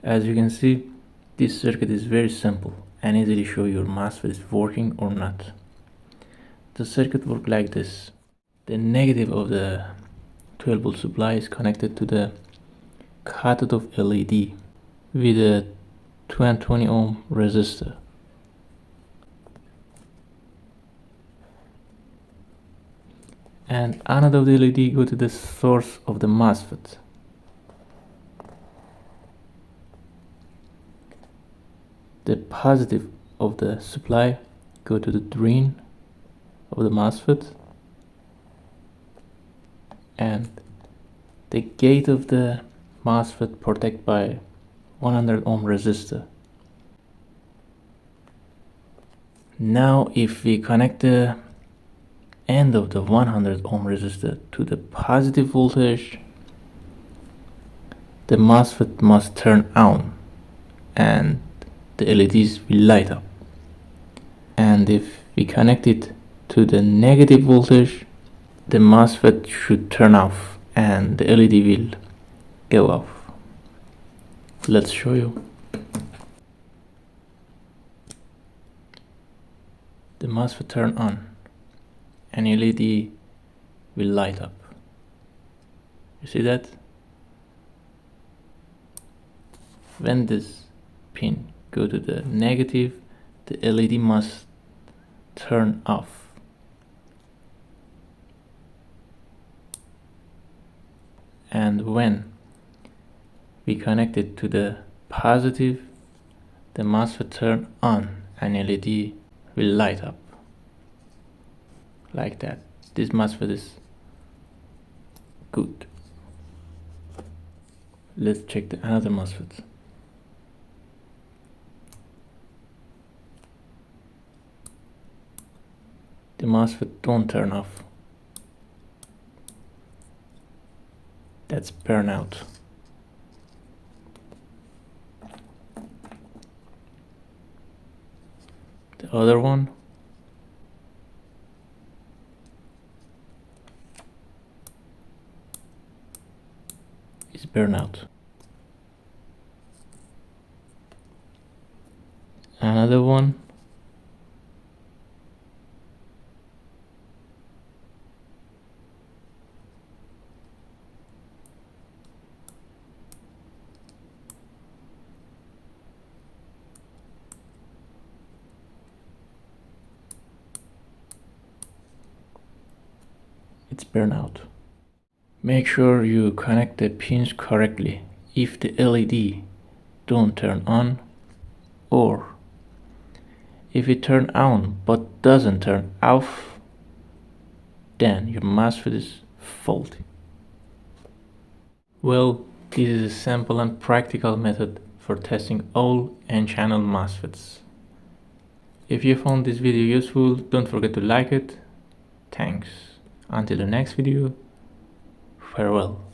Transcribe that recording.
As you can see, this circuit is very simple and easily show your MOSFET is working or not. The circuit works like this. The negative of the 12 volt supply is connected to the cathode of LED with a 220 ohm resistor. And anode of the LED go to the source of the MOSFET. The positive of the supply go to the drain of the MOSFET, and the gate of the MOSFET protected by 100 ohm resistor. Now if we connect the end of the 100 ohm resistor to the positive voltage, the MOSFET must turn on and the LEDs will light up. And if we connect it to the negative voltage, the MOSFET should turn off and the LED will go off. Let's show you. The MOSFET turn on and LED will light up. You see that? When this pin go to the negative, the LED must turn off. And when we connect it to the positive, the MOSFET turn on and LED will light up like that. This MOSFET is good. Let's check the another MOSFET. The MOSFET don't turn off. That's burnout. The other one is burnout. Another one it's burnout. Make sure you connect the pins correctly. If the LED don't turn on, or if it turn on but doesn't turn off, then your MOSFET is faulty. Well, this is a simple and practical method for testing all N-channel MOSFETs. If you found this video useful, don't forget to like it. Thanks. Until the next video, farewell.